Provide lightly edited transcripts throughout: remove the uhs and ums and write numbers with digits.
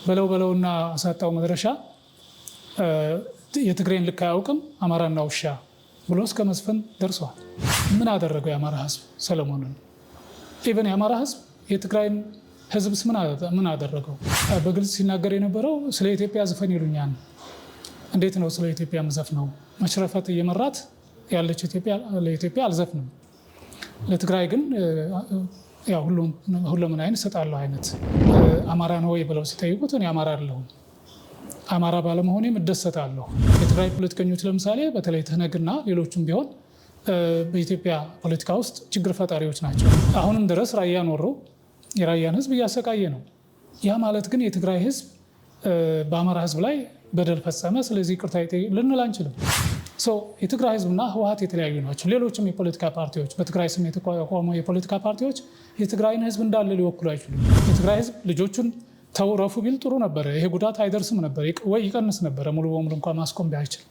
በለውና አሳጣው መድረሻ የትግሬን ልክ አያውቅም አማራና ውሻ ብሎ እስከ መስፈን ደርሷል። ምን አደረገው የአማራ ህዝብ ሰለሞንን? ኢቨን የአማራ ህዝብ የትግራይን ህዝብስ ምን አደረገው? በግልጽ ሲናገር የነበረው ስለ ኢትዮጵያ ዝፈን ይሉኛል። እንዴት ነው ስለ ኢትዮጵያ መዘፍነው? መሽረፈት እየመራት ያለች ለኢትዮጵያ አልዘፍንም፣ ለትግራይ ግን ያው ሁሉም አይነት ሰጣለው አይነት አማራ ነው ወይ ብለው ሲጠይቁት እኔ አማራ አይደለሁም፣ አማራ ባለመሆኔም እደሰታለሁ። የትግራይ ፖለቲከኞች ለምሳሌ በተለይ ትህነግና ሌሎችም ቢሆን በኢትዮጵያ ፖለቲካ ውስጥ ችግር ፈጣሪዎች ናቸው። አሁንም ድረስ ራያ ኖሮ የራያን ህዝብ እያሰቃየ ነው። ያ ማለት ግን የትግራይ ህዝብ በአማራ ህዝብ ላይ በደል ፈጸመ፣ ስለዚህ ይቅርታ ልንል አንችልም። የትግራይ ህዝብና ህወሓት የተለያዩ ናቸው። ሌሎችም የፖለቲካ ፓርቲዎች በትግራይ ስም የተቋቋሙ የፖለቲካ ፓርቲዎች የትግራይን ህዝብ እንዳለ ሊወክሉ አይችሉም። የትግራይ ህዝብ ልጆቹን ተውረፉ ቢል ጥሩ ነበረ። ይሄ ጉዳት አይደርስም ነበር ወይ ይቀንስ ነበረ። ሙሉ በሙሉ እንኳን ማስቆም ቢያይችል።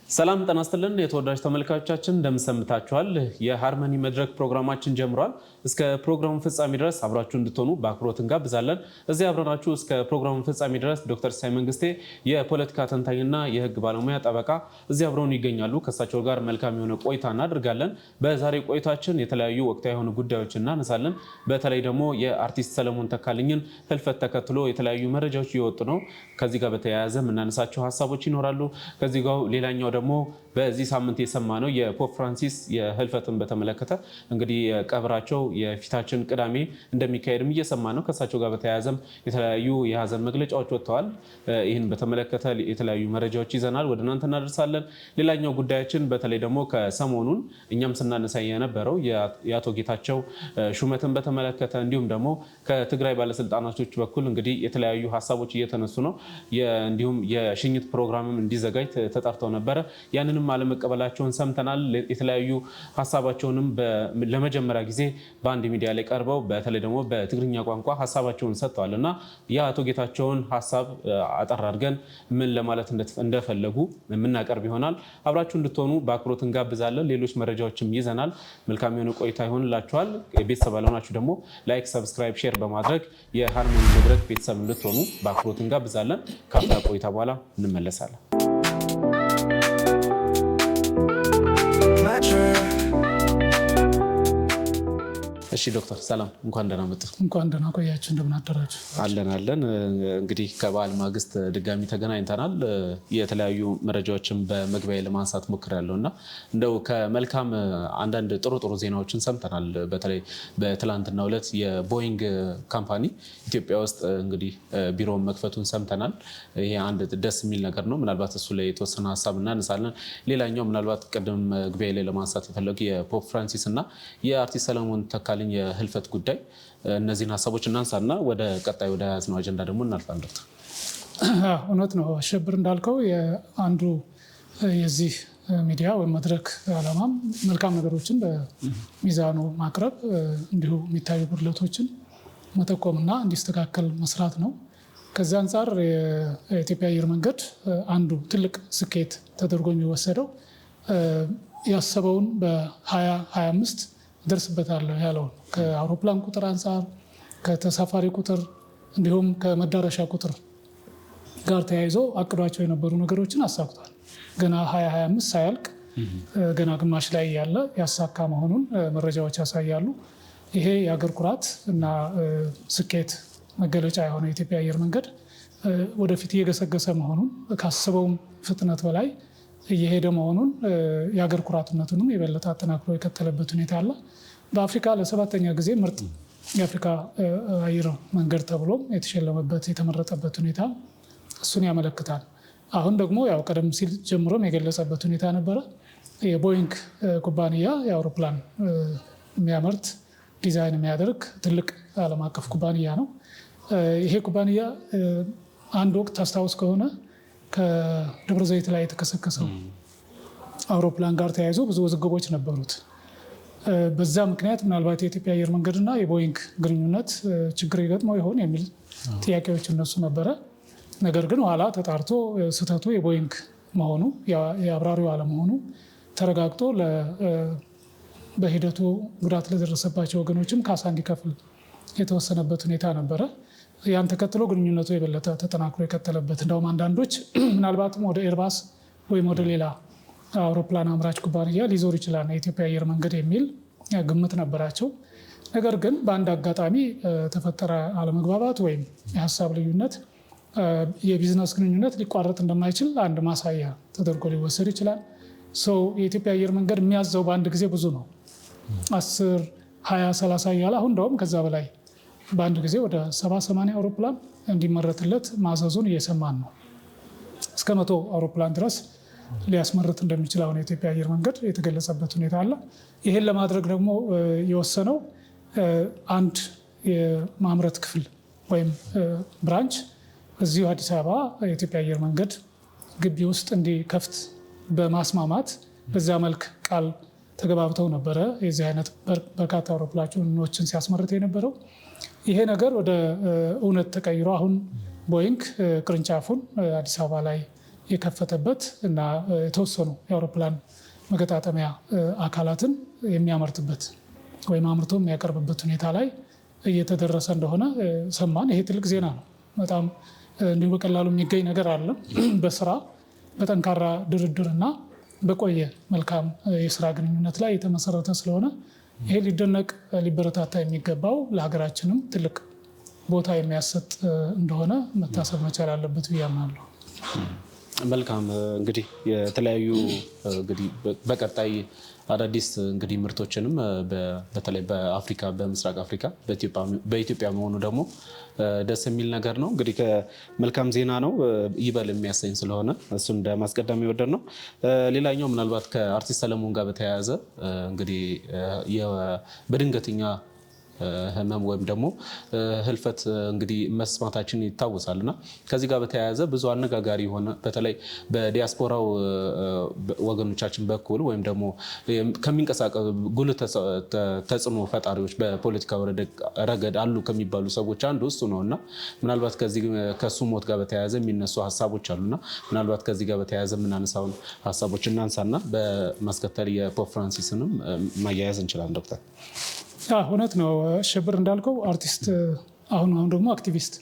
ሰላም ጤና ይስጥልን የተወዳጅ ተመልካቾቻችን እንደምን ሰንብታችኋል? የሃርመኒ መድረክ ፕሮግራማችን ጀምሯል። እስከ ፕሮግራሙ ፍጻሜ ድረስ አብራችሁ እንድትሆኑ በአክብሮት እንጋብዛለን። እዚህ አብረናችሁ እስከ ፕሮግራሙ ፍጻሜ ድረስ ዶክተር ሲሳይ መንግስቴ የፖለቲካ ተንታኝና የህግ ባለሙያ ጠበቃ እዚህ አብረውን ይገኛሉ። ከእሳቸው ጋር መልካም የሆነ ቆይታ እናደርጋለን። በዛሬ ቆይታችን የተለያዩ ወቅታዊ የሆኑ ጉዳዮችን እናነሳለን። በተለይ ደግሞ የአርቲስት ሰለሞን ተካልኝን ህልፈት ተከትሎ የተለያዩ መረጃዎች እየወጡ ነው። ከዚህ ጋር በተያያዘ የምናነሳቸው ሀሳቦች ይኖራሉ። ከዚህ ጋር ሌላኛው ደግሞ በዚህ ሳምንት የሰማነው የፖፕ ፍራንሲስ የህልፈትን በተመለከተ እንግዲህ ቀብራቸው የፊታችን ቅዳሜ እንደሚካሄድም እየሰማ ነው። ከእሳቸው ጋር በተያያዘም የተለያዩ የሀዘን መግለጫዎች ወጥተዋል። ይህን በተመለከተ የተለያዩ መረጃዎች ይዘናል፣ ወደ እናንተ እናደርሳለን። ሌላኛው ጉዳያችን በተለይ ደግሞ ከሰሞኑን እኛም ስናነሳ የነበረው የአቶ ጌታቸው ሹመትን በተመለከተ እንዲሁም ደግሞ ከትግራይ ባለስልጣናቶች በኩል እንግዲህ የተለያዩ ሀሳቦች እየተነሱ ነው። እንዲሁም የሽኝት ፕሮግራምም እንዲዘጋጅ ተጠርተው ነበረ። ያንንም አለመቀበላቸውን ሰምተናል። የተለያዩ ሀሳባቸውንም ለመጀመሪያ ጊዜ በአንድ ሚዲያ ላይ ቀርበው በተለይ ደግሞ በትግርኛ ቋንቋ ሀሳባቸውን ሰጥተዋል እና የአቶ ጌታቸውን ሀሳብ አጠር አድርገን ምን ለማለት እንደፈለጉ የምናቀርብ ይሆናል። አብራችሁ እንድትሆኑ በአክብሮት እንጋብዛለን። ሌሎች መረጃዎችም ይዘናል። መልካም የሆነ ቆይታ ይሆንላችኋል። ቤተሰብ ያልሆናችሁ ደግሞ ላይክ፣ ሰብስክራይብ፣ ሼር በማድረግ የሃርመኒ መድረክ ቤተሰብ እንድትሆኑ በአክብሮት እንጋብዛለን። ከአፍታ ቆይታ በኋላ እንመለሳለን። እሺ ዶክተር ሰላም እንኳን ደህና መጡ። እንኳን ደህና ቆያችሁ። እንደምን አደራችሁ? አለን። እንግዲህ ከበዓል ማግስት ድጋሚ ተገናኝተናል። የተለያዩ መረጃዎችን በመግቢያ ለማንሳት ሞክሬያለሁ እና እንደው ከመልካም አንዳንድ ጥሩ ዜናዎችን ሰምተናል። በተለይ በትላንትናው ዕለት የቦይንግ ካምፓኒ ኢትዮጵያ ውስጥ እንግዲህ ቢሮውን መክፈቱን ሰምተናል። ይሄ አንድ ደስ የሚል ነገር ነው። ምናልባት እሱ ላይ የተወሰነ ሀሳብ እናነሳለን። ሌላኛው ምናልባት ቅድም መግቢያ ላይ ለማንሳት የፈለጉ የፖፕ ፍራንሲስ እና የአርቲስት ሰለሞን ተካልኝ የህልፈት ጉዳይ፣ እነዚህን ሀሳቦች እናንሳና ወደ ቀጣይ ወደ ያዝነው አጀንዳ ደግሞ እናልፋለን። ዶክተር እውነት ነው አሸብር እንዳልከው አንዱ የዚህ ሚዲያ ወይም መድረክ ዓላማም መልካም ነገሮችን በሚዛኑ ማቅረብ፣ እንዲሁ የሚታዩ ጉድለቶችን መጠቆምና እንዲስተካከል መስራት ነው። ከዚህ አንጻር የኢትዮጵያ አየር መንገድ አንዱ ትልቅ ስኬት ተደርጎ የሚወሰደው ያሰበውን በ2025 ደርስበታለሁ ያለውን ከአውሮፕላን ቁጥር አንጻር፣ ከተሳፋሪ ቁጥር እንዲሁም ከመዳረሻ ቁጥር ጋር ተያይዞ አቅዷቸው የነበሩ ነገሮችን አሳክቷል። ገና 2025 ሳያልቅ ገና ግማሽ ላይ ያለ ያሳካ መሆኑን መረጃዎች ያሳያሉ። ይሄ የሀገር ኩራት እና ስኬት መገለጫ የሆነ የኢትዮጵያ አየር መንገድ ወደፊት እየገሰገሰ መሆኑን ካሰበውም ፍጥነት በላይ እየሄደ መሆኑን የሀገር ኩራትነቱንም የበለጠ አጠናክሮ የቀጠለበት ሁኔታ አለ። በአፍሪካ ለ7ኛ ጊዜ ምርጥ የአፍሪካ አየር መንገድ ተብሎም የተሸለመበት የተመረጠበት ሁኔታ እሱን ያመለክታል። አሁን ደግሞ ያው ቀደም ሲል ጀምሮም የገለጸበት ሁኔታ ነበረ። የቦይንግ ኩባንያ የአውሮፕላን የሚያመርት ዲዛይን የሚያደርግ ትልቅ ዓለም አቀፍ ኩባንያ ነው። ይሄ ኩባንያ አንድ ወቅት አስታውስ ከሆነ ከደብረ ዘይት ላይ የተከሰከሰው አውሮፕላን ጋር ተያይዞ ብዙ ውዝግቦች ነበሩት። በዛ ምክንያት ምናልባት የኢትዮጵያ አየር መንገድና የቦይንግ ግንኙነት ችግር ይገጥመው ይሆን የሚል ጥያቄዎች እነሱ ነበረ። ነገር ግን ኋላ ተጣርቶ ስህተቱ የቦይንግ መሆኑ የአብራሪው አለመሆኑ ተረጋግጦ በሂደቱ ጉዳት ለደረሰባቸው ወገኖችም ካሳ እንዲከፍል የተወሰነበት ሁኔታ ነበረ። ያን ተከትሎ ግንኙነቱ የበለጠ ተጠናክሮ የቀጠለበት እንደውም አንዳንዶች ምናልባትም ወደ ኤርባስ ወይም ወደ ሌላ አውሮፕላን አምራች ኩባንያ ሊዞር ይችላል የኢትዮጵያ አየር መንገድ የሚል ግምት ነበራቸው። ነገር ግን በአንድ አጋጣሚ ተፈጠረ አለመግባባት ወይም የሀሳብ ልዩነት የቢዝነስ ግንኙነት ሊቋረጥ እንደማይችል አንድ ማሳያ ተደርጎ ሊወሰድ ይችላል። የኢትዮጵያ አየር መንገድ የሚያዘው በአንድ ጊዜ ብዙ ነው። 10፣ 20፣ 30 እያለ አሁን እንደውም ከዛ በላይ በአንድ ጊዜ ወደ 70-80 አውሮፕላን እንዲመረትለት ማዘዙን እየሰማን ነው። እስከ 100 አውሮፕላን ድረስ ሊያስመርት እንደሚችል አሁን የኢትዮጵያ አየር መንገድ የተገለጸበት ሁኔታ አለ። ይህን ለማድረግ ደግሞ የወሰነው አንድ የማምረት ክፍል ወይም ብራንች እዚሁ አዲስ አበባ የኢትዮጵያ አየር መንገድ ግቢ ውስጥ እንዲከፍት በማስማማት በዛ መልክ ቃል ተገባብተው ነበረ የዚህ አይነት በርካታ አውሮፕላኖችን ሲያስመርት የነበረው። ይሄ ነገር ወደ እውነት ተቀይሮ አሁን ቦይንግ ቅርንጫፉን አዲስ አበባ ላይ የከፈተበት እና የተወሰኑ የአውሮፕላን መገጣጠሚያ አካላትን የሚያመርትበት ወይም አምርቶ የሚያቀርብበት ሁኔታ ላይ እየተደረሰ እንደሆነ ሰማን። ይሄ ትልቅ ዜና ነው። በጣም እንዲሁ በቀላሉ የሚገኝ ነገር አለ። በስራ በጠንካራ ድርድር እና በቆየ መልካም የስራ ግንኙነት ላይ የተመሰረተ ስለሆነ ይሄ ሊደነቅ ሊበረታታ የሚገባው ለሀገራችንም ትልቅ ቦታ የሚያሰጥ እንደሆነ መታሰብ መቻል አለበት ብዬ አምናለሁ። መልካም እንግዲህ የተለያዩ እንግዲህ በቀጣይ አዳዲስ እንግዲህ ምርቶችንም በተለይ በአፍሪካ በምስራቅ አፍሪካ በኢትዮጵያ መሆኑ ደግሞ ደስ የሚል ነገር ነው። እንግዲህ ከመልካም ዜና ነው ይበል የሚያሰኝ ስለሆነ እሱን እንደ ማስቀደም የወደድ ነው። ሌላኛው ምናልባት ከአርቲስት ሰለሞን ጋር በተያያዘ እንግዲህ በድንገተኛ ህመም ወይም ደግሞ ህልፈት እንግዲህ መስማታችን ይታወሳል እና ከዚህ ጋር በተያያዘ ብዙ አነጋጋሪ የሆነ በተለይ በዲያስፖራው ወገኖቻችን በኩል ወይም ደግሞ ከሚንቀሳቀሱ ጉልህ ተጽዕኖ ፈጣሪዎች በፖለቲካ ረገድ አሉ ከሚባሉ ሰዎች አንዱ እሱ ነው እና ምናልባት ከሱ ሞት ጋር በተያያዘ የሚነሱ ሀሳቦች አሉና ምናልባት ከዚህ ጋር በተያያዘ የምናነሳውን ሀሳቦች እናንሳና በማስከተል የፖፕ ፍራንሲስንም ማያያዝ እንችላለን። ዶክተር እውነት ነው ሽብር እንዳልከው አርቲስት አሁን ደግሞ አክቲቪስት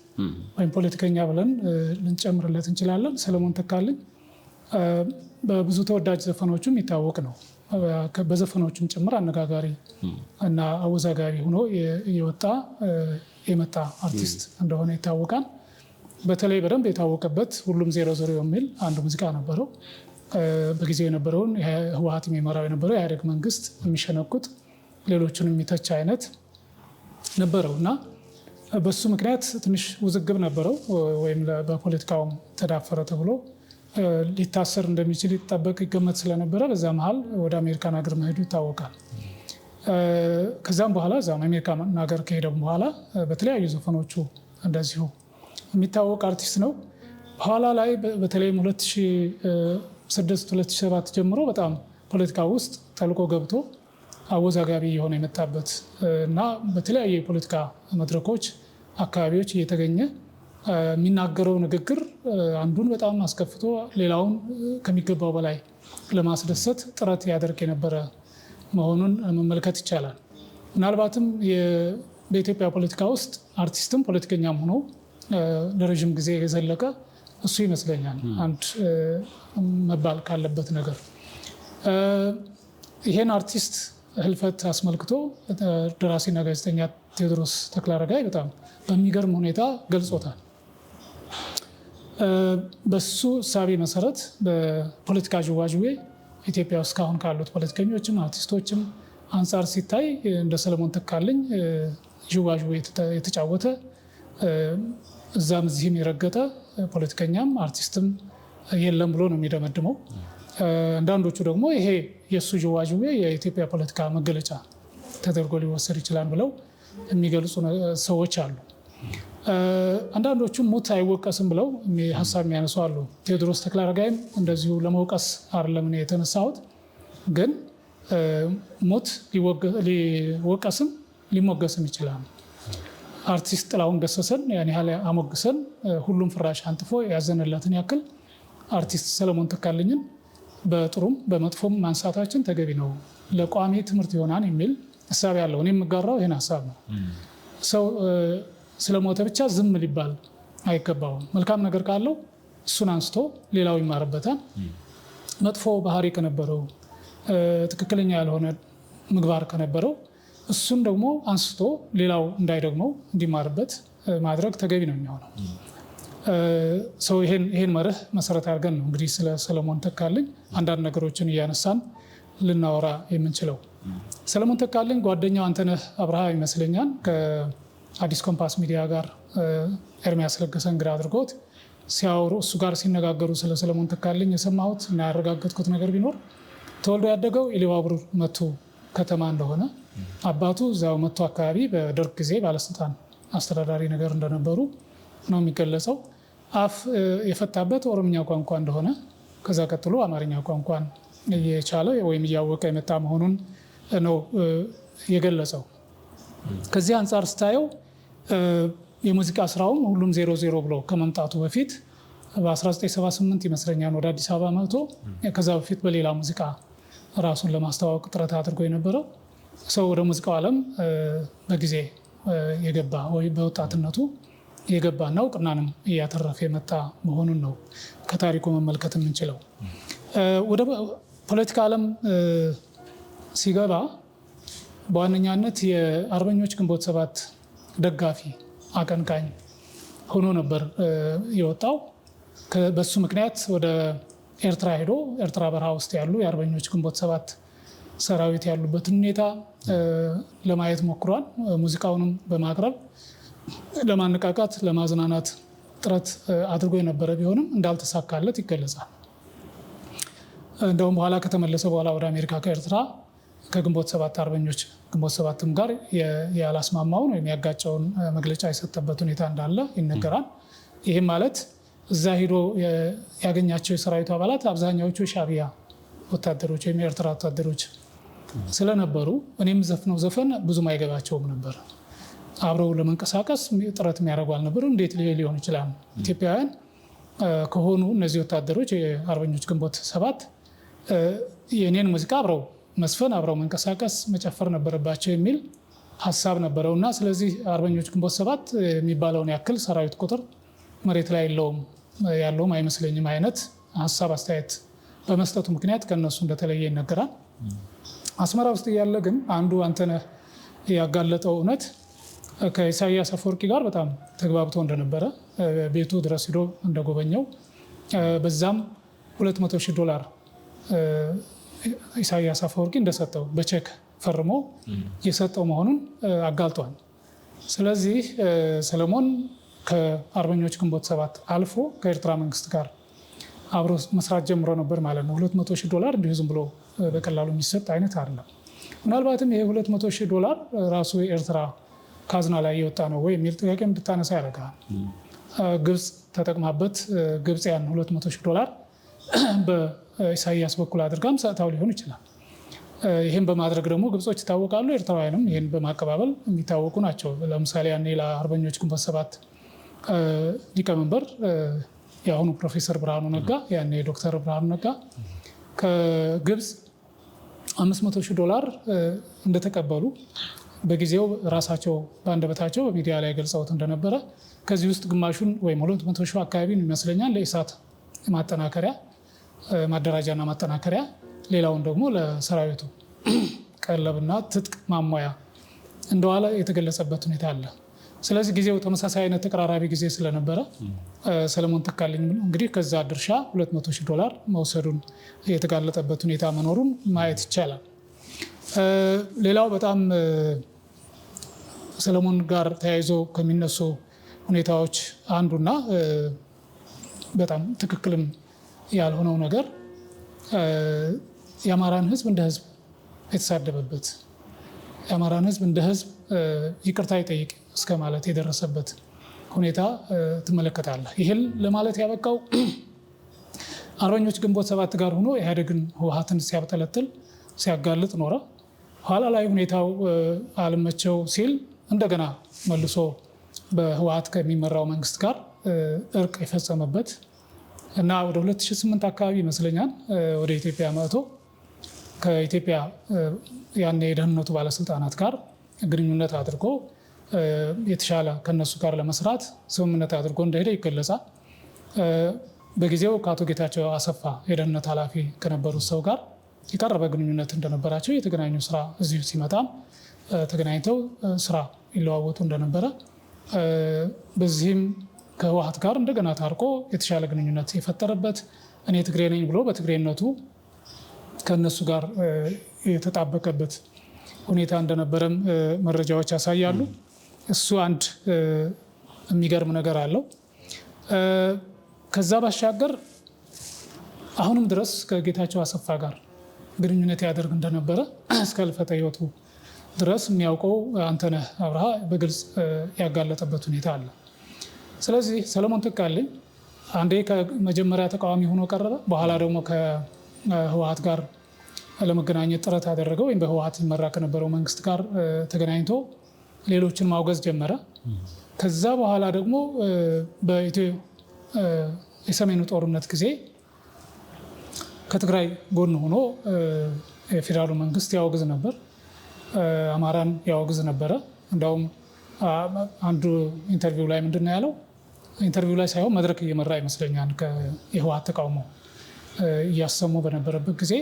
ወይም ፖለቲከኛ ብለን ልንጨምርለት እንችላለን። ሰለሞን ተካልኝ በብዙ ተወዳጅ ዘፈኖቹ የሚታወቅ ነው። በዘፈኖቹም ጭምር አነጋጋሪ እና አወዛጋቢ ሆኖ የመጣ አርቲስት እንደሆነ ይታወቃል። በተለይ በደንብ የታወቀበት ሁሉም 00 የሚል አንድ ሙዚቃ ነበረው። በጊዜው የነበረውን ህወሓት የሚመራው የነበረው የኢህአዴግ መንግስት የሚሸነቁጥ ሌሎቹን የሚተች አይነት ነበረው እና በሱ ምክንያት ትንሽ ውዝግብ ነበረው ወይም በፖለቲካውም ተዳፈረ ተብሎ ሊታሰር እንደሚችል ይጠበቅ ይገመት ስለነበረ በዛ መሀል ወደ አሜሪካን ሀገር መሄዱ ይታወቃል። ከዛም በኋላ እዛም አሜሪካን ሀገር ከሄደም በኋላ በተለያዩ ዘፈኖቹ እንደዚሁ የሚታወቅ አርቲስት ነው። በኋላ ላይ በተለይም 2006-2007 ጀምሮ በጣም ፖለቲካ ውስጥ ጠልቆ ገብቶ አወዛጋቢ የሆነ የመጣበት እና በተለያዩ የፖለቲካ መድረኮች አካባቢዎች እየተገኘ የሚናገረው ንግግር አንዱን በጣም አስከፍቶ ሌላውን ከሚገባው በላይ ለማስደሰት ጥረት ያደርግ የነበረ መሆኑን መመልከት ይቻላል። ምናልባትም በኢትዮጵያ ፖለቲካ ውስጥ አርቲስትም ፖለቲከኛም ሆኖ ለረዥም ጊዜ የዘለቀ እሱ ይመስለኛል አንድ መባል ካለበት ነገር። ይሄን አርቲስት ህልፈት አስመልክቶ ደራሲና ጋዜጠኛ ቴዎድሮስ ተክለአረጋይ በጣም በሚገርም ሁኔታ ገልጾታል። በሱ እሳቤ መሰረት በፖለቲካ ዥዋዥዌ ኢትዮጵያ ውስጥ ካሁን ካሉት ፖለቲከኞችም አርቲስቶችም አንጻር ሲታይ እንደ ሰለሞን ተካልኝ ዥዋዥዌ የተጫወተ እዛም እዚህም የረገጠ ፖለቲከኛም አርቲስትም የለም ብሎ ነው የሚደመድመው። አንዳንዶቹ ደግሞ ይሄ የእሱ ዥዋዥዌ የኢትዮጵያ ፖለቲካ መገለጫ ተደርጎ ሊወሰድ ይችላል ብለው የሚገልጹ ሰዎች አሉ። አንዳንዶቹም ሞት አይወቀስም ብለው ሀሳብ የሚያነሱ አሉ። ቴዎድሮስ ተክለአረጋይም እንደዚሁ ለመውቀስ አይደለም የተነሳሁት፣ ግን ሞት ሊወቀስም ሊሞገስም ይችላል። አርቲስት ጥላሁን ገሰሰን ያን ያህል አሞግሰን ሁሉም ፍራሽ አንጥፎ ያዘነለትን ያክል አርቲስት ሰለሞን ተካልኝን በጥሩም በመጥፎም ማንሳታችን ተገቢ ነው ለቋሚ ትምህርት ይሆናል የሚል ሀሳብ ያለው እኔ የምጋራው ይህን ሀሳብ ነው። ሰው ስለሞተ ብቻ ዝም ሊባል አይገባውም። መልካም ነገር ካለው እሱን አንስቶ ሌላው ይማርበታል። መጥፎ ባህሪ ከነበረው ትክክለኛ ያልሆነ ምግባር ከነበረው እሱን ደግሞ አንስቶ ሌላው እንዳይደግመው እንዲማርበት ማድረግ ተገቢ ነው የሚሆነው። ሰው ይሄን መርህ መሰረት አድርገን ነው እንግዲህ ስለ ሰለሞን ተካልኝ አንዳንድ ነገሮችን እያነሳን ልናወራ የምንችለው። ሰለሞን ተካልኝ ጓደኛው አንተነህ አብርሃ ይመስለኛል ከአዲስ ኮምፓስ ሚዲያ ጋር ኤርሚያስ ለገሰ እንግዳ አድርጎት ሲያወሩ እሱ ጋር ሲነጋገሩ ስለ ሰለሞን ተካልኝ የሰማሁት እና ያረጋገጥኩት ነገር ቢኖር ተወልዶ ያደገው ኢሉባቡር መቱ ከተማ እንደሆነ አባቱ እዛው መቱ አካባቢ በደርግ ጊዜ ባለስልጣን አስተዳዳሪ ነገር እንደነበሩ ነው የሚገለጸው። አፍ የፈታበት ኦሮምኛ ቋንቋ እንደሆነ ከዛ ቀጥሎ አማርኛ ቋንቋን እየቻለ ወይም እያወቀ የመጣ መሆኑን ነው የገለጸው። ከዚህ አንጻር ስታየው የሙዚቃ ስራውም ሁሉም 00 ብሎ ከመምጣቱ በፊት በ1978 ይመስለኛል ወደ አዲስ አበባ መጥቶ ከዛ በፊት በሌላ ሙዚቃ ራሱን ለማስተዋወቅ ጥረት አድርጎ የነበረው ሰው ወደ ሙዚቃው ዓለም በጊዜ የገባ ወይ በወጣትነቱ የገባና እውቅናንም እያተረፈ የመጣ መሆኑን ነው ከታሪኩ መመልከት የምንችለው። ወደ ፖለቲካ ዓለም ሲገባ በዋነኛነት የአርበኞች ግንቦት 7 ደጋፊ አቀንቃኝ ሆኖ ነበር የወጣው። በሱ ምክንያት ወደ ኤርትራ ሄዶ ኤርትራ በረሃ ውስጥ ያሉ የአርበኞች ግንቦት 7 ሰራዊት ያሉበትን ሁኔታ ለማየት ሞክሯል። ሙዚቃውንም በማቅረብ ለማነቃቃት ለማዝናናት ጥረት አድርጎ የነበረ ቢሆንም እንዳልተሳካለት ይገለጻል። እንደውም በኋላ ከተመለሰ በኋላ ወደ አሜሪካ ከኤርትራ ከግንቦት 7 አርበኞች ግንቦት 7ም ጋር ያላስማማውን ወይም ያጋጨውን መግለጫ የሰጠበት ሁኔታ እንዳለ ይነገራል። ይህም ማለት እዛ ሄዶ ያገኛቸው የሰራዊቱ አባላት አብዛኛዎቹ ሻዕቢያ ወታደሮች ወይም የኤርትራ ወታደሮች ስለነበሩ እኔም ዘፍነው ዘፈን ብዙም አይገባቸውም ነበር። አብረው ለመንቀሳቀስ ጥረት የሚያደርጉ አልነበሩ። እንዴት ሊሆን ይችላል? ኢትዮጵያውያን ከሆኑ እነዚህ ወታደሮች የአርበኞች ግንቦት 7 የኔን ሙዚቃ አብረው መስፈን አብረው መንቀሳቀስ መጨፈር ነበረባቸው የሚል ሀሳብ ነበረው እና ስለዚህ አርበኞች ግንቦት 7 የሚባለውን ያክል ሰራዊት ቁጥር መሬት ላይ ያለውም አይመስለኝም አይነት ሀሳብ አስተያየት በመስጠቱ ምክንያት ከነሱ እንደተለየ ይነገራል። አስመራ ውስጥ እያለ ግን አንዱ አንተነህ ያጋለጠው እውነት ከኢሳያስ አፈወርቂ ጋር በጣም ተግባብቶ እንደነበረ ቤቱ ድረስ ሄዶ እንደጎበኘው በዛም $200,000 ኢሳያስ አፈወርቂ እንደሰጠው በቼክ ፈርሞ የሰጠው መሆኑን አጋልጧል። ስለዚህ ሰለሞን ከአርበኞች ግንቦት 7 አልፎ ከኤርትራ መንግስት ጋር አብሮ መስራት ጀምሮ ነበር ማለት ነው። $200,000 እንዲሁ ዝም ብሎ በቀላሉ የሚሰጥ አይነት አይደለም። ምናልባትም ይሄ $200,000 ራሱ የኤርትራ ካዝና ላይ የወጣ ነው ወይ የሚል ጥያቄ እንድታነሳ ያደርጋል። ግብፅ ተጠቅማበት ግብፅ ያን $200,000 በኢሳያስ በኩል አድርጋም ሰጥታው ሊሆን ይችላል። ይህን በማድረግ ደግሞ ግብጾች ይታወቃሉ። ኤርትራውያንም ይህን በማቀባበል የሚታወቁ ናቸው። ለምሳሌ ያኔ ለአርበኞች ግንቦት 7 ሊቀመንበር የአሁኑ ፕሮፌሰር ብርሃኑ ነጋ ያኔ ዶክተር ብርሃኑ ነጋ ከግብፅ $500,000 እንደተቀበሉ በጊዜው ራሳቸው በአንደበታቸው በሚዲያ ላይ ገልጸውት እንደነበረ ከዚህ ውስጥ ግማሹን ወይም 200,000 አካባቢ ይመስለኛል ለኢሳት ማጠናከሪያ ማደራጃና ማጠናከሪያ፣ ሌላውን ደግሞ ለሰራዊቱ ቀለብና ትጥቅ ማሟያ እንደዋለ የተገለጸበት ሁኔታ አለ። ስለዚህ ጊዜው ተመሳሳይ አይነት ተቀራራቢ ጊዜ ስለነበረ ሰለሞን ተካልኝ እንግዲህ ከዛ ድርሻ $200,000 መውሰዱን የተጋለጠበት ሁኔታ መኖሩን ማየት ይቻላል። ሌላው በጣም ሰለሞን ጋር ተያይዞ ከሚነሱ ሁኔታዎች አንዱና በጣም ትክክልም ያልሆነው ነገር የአማራን ሕዝብ እንደ ሕዝብ የተሳደበበት የአማራን ሕዝብ እንደ ሕዝብ ይቅርታ ይጠይቅ እስከ ማለት የደረሰበት ሁኔታ ትመለከታለህ። ይህን ለማለት ያበቃው አርበኞች ግንቦት 7 ጋር ሆኖ ኢህአዴግን ህወሓትን ሲያብጠለጥል ሲያጋልጥ ኖረ። ኋላ ላይ ሁኔታው አልመቸው ሲል እንደገና መልሶ በህወሓት ከሚመራው መንግስት ጋር እርቅ የፈጸመበት እና ወደ 2008 አካባቢ ይመስለኛል ወደ ኢትዮጵያ መጥቶ ከኢትዮጵያ ያኔ የደህንነቱ ባለስልጣናት ጋር ግንኙነት አድርጎ የተሻለ ከነሱ ጋር ለመስራት ስምምነት አድርጎ እንደሄደ ይገለጻል። በጊዜው ከአቶ ጌታቸው አሰፋ የደህንነት ኃላፊ ከነበሩት ሰው ጋር የቀረበ ግንኙነት እንደነበራቸው የተገናኙ ስራ እዚሁ ሲመጣም ተገናኝተው ስራ ይለዋወጡ እንደነበረ በዚህም ከህወሓት ጋር እንደገና ታርቆ የተሻለ ግንኙነት የፈጠረበት እኔ ትግሬ ነኝ ብሎ በትግሬነቱ ከነሱ ጋር የተጣበቀበት ሁኔታ እንደነበረም መረጃዎች ያሳያሉ። እሱ አንድ የሚገርም ነገር አለው። ከዛ ባሻገር አሁንም ድረስ ከጌታቸው አሰፋ ጋር ግንኙነት ያደርግ እንደነበረ እስከ ህልፈተ ህይወቱ ድረስ የሚያውቀው አንተነህ አብርሃ በግልጽ ያጋለጠበት ሁኔታ አለ። ስለዚህ ሰለሞን ተካልኝ አንዴ ከመጀመሪያ ተቃዋሚ ሆኖ ቀረበ። በኋላ ደግሞ ከህወሓት ጋር ለመገናኘት ጥረት ያደረገው ወይም በህወሓት ይመራ ከነበረው መንግስት ጋር ተገናኝቶ ሌሎችን ማውገዝ ጀመረ። ከዛ በኋላ ደግሞ የሰሜኑ ጦርነት ጊዜ ከትግራይ ጎን ሆኖ የፌዴራሉ መንግስት ያወግዝ ነበር፣ አማራን ያወግዝ ነበረ። እንዳውም አንዱ ኢንተርቪው ላይ ምንድን ነው ያለው? ኢንተርቪው ላይ ሳይሆን መድረክ እየመራ ይመስለኛል የህወሓት ተቃውሞ እያሰሙ በነበረበት ጊዜ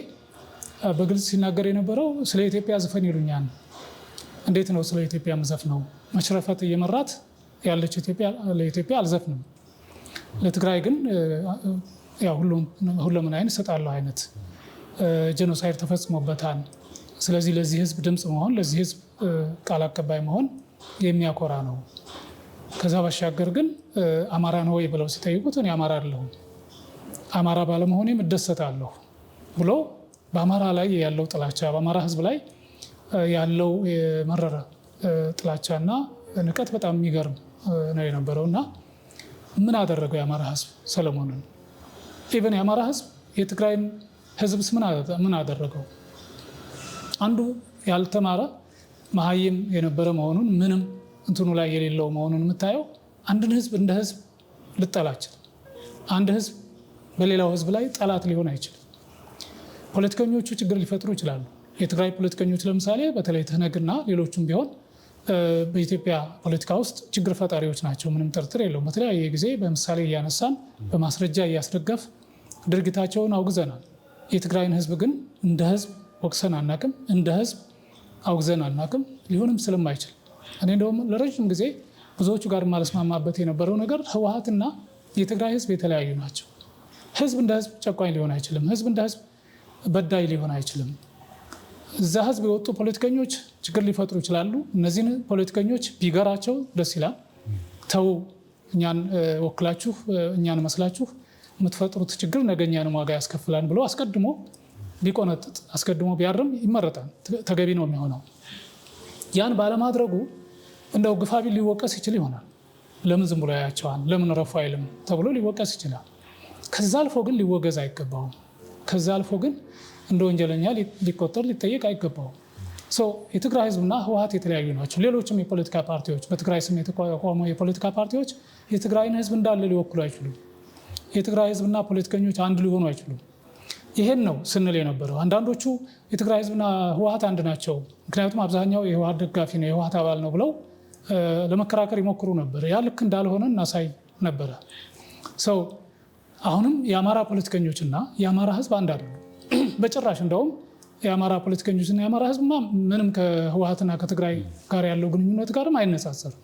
በግልጽ ሲናገር የነበረው ስለ ኢትዮጵያ ዝፈን ይሉኛል፣ እንዴት ነው ስለ ኢትዮጵያ ምዘፍነው? መሽረፈት እየመራት ያለች ለኢትዮጵያ አልዘፍንም፣ ለትግራይ ግን ሁሉምን አይነት እሰጣለሁ አይነት ጄኖሳይድ ተፈጽሞበታል። ስለዚህ ለዚህ ህዝብ ድምፅ መሆን፣ ለዚህ ህዝብ ቃል አቀባይ መሆን የሚያኮራ ነው። ከዛ ባሻገር ግን አማራ ነው ወይ ብለው ሲጠይቁት እኔ አማራ አይደለሁም፣ አማራ ባለመሆኔም እደሰታለሁ ብሎ በአማራ ላይ ያለው ጥላቻ፣ በአማራ ህዝብ ላይ ያለው የመረረ ጥላቻና ንቀት በጣም የሚገርም ነው የነበረው። እና ምን አደረገው የአማራ ህዝብ ሰለሞንን? ኢቨን የአማራ ህዝብ የትግራይን ህዝብስ ምን አደረገው? አንዱ ያልተማረ መሀይም የነበረ መሆኑን ምንም እንትኑ ላይ የሌለው መሆኑን የምታየው አንድን ህዝብ እንደ ህዝብ ልጠላችል። አንድ ህዝብ በሌላው ህዝብ ላይ ጠላት ሊሆን አይችልም። ፖለቲከኞቹ ችግር ሊፈጥሩ ይችላሉ። የትግራይ ፖለቲከኞች ለምሳሌ በተለይ ትህነግና ሌሎቹም ቢሆን በኢትዮጵያ ፖለቲካ ውስጥ ችግር ፈጣሪዎች ናቸው፣ ምንም ጥርጥር የለውም። በተለያየ ጊዜ በምሳሌ እያነሳን በማስረጃ እያስደገፍ ድርጊታቸውን አውግዘናል። የትግራይን ህዝብ ግን እንደ ህዝብ ወቅሰን አናቅም፣ እንደ ህዝብ አውግዘን አናቅም፣ ሊሆንም ስለማይችል እኔ እንደውም ለረጅም ጊዜ ብዙዎቹ ጋር ማለስማማበት የነበረው ነገር ህወሓትና የትግራይ ህዝብ የተለያዩ ናቸው። ህዝብ እንደ ህዝብ ጨቋኝ ሊሆን አይችልም። ህዝብ እንደ ህዝብ በዳይ ሊሆን አይችልም። እዛ ህዝብ የወጡ ፖለቲከኞች ችግር ሊፈጥሩ ይችላሉ። እነዚህን ፖለቲከኞች ቢገራቸው ደስ ይላል። ተው እኛን ወክላችሁ እኛን መስላችሁ የምትፈጥሩት ችግር ነገ እኛንም ዋጋ ያስከፍላል ብሎ አስቀድሞ ቢቆነጥጥ አስቀድሞ ቢያርም ይመረጣል፣ ተገቢ ነው የሚሆነው። ያን ባለማድረጉ እንደው ግፋቢል ሊወቀስ ይችል ይሆናል። ለምን ዝም ብሎ ያያቸዋል፣ ለምን ረፉ አይልም ተብሎ ሊወቀስ ይችላል። ከዛ አልፎ ግን ሊወገዝ አይገባውም። ከዛ አልፎ ግን እንደ ወንጀለኛ ሊቆጠር ሊጠየቅ አይገባውም። የትግራይ ህዝብና ህወሓት የተለያዩ ናቸው። ሌሎችም የፖለቲካ ፓርቲዎች በትግራይ ስም የተቋቋሙ የፖለቲካ ፓርቲዎች የትግራይን ህዝብ እንዳለ ሊወክሉ አይችሉም። የትግራይ ህዝብና ፖለቲከኞች አንድ ሊሆኑ አይችሉም። ይሄን ነው ስንል የነበረው። አንዳንዶቹ የትግራይ ህዝብና ህወሓት አንድ ናቸው፣ ምክንያቱም አብዛኛው የህወሓት ደጋፊ ነው፣ የህወሓት አባል ነው ብለው ለመከራከር ይሞክሩ ነበር። ያ ልክ እንዳልሆነ እናሳይ ነበረ። አሁንም የአማራ ፖለቲከኞችና የአማራ ህዝብ አንድ አይደሉም በጭራሽ። እንደውም የአማራ ፖለቲከኞችና የአማራ ህዝብማ ምንም ከህወሓትና ከትግራይ ጋር ያለው ግንኙነት ጋርም አይነጻጸርም።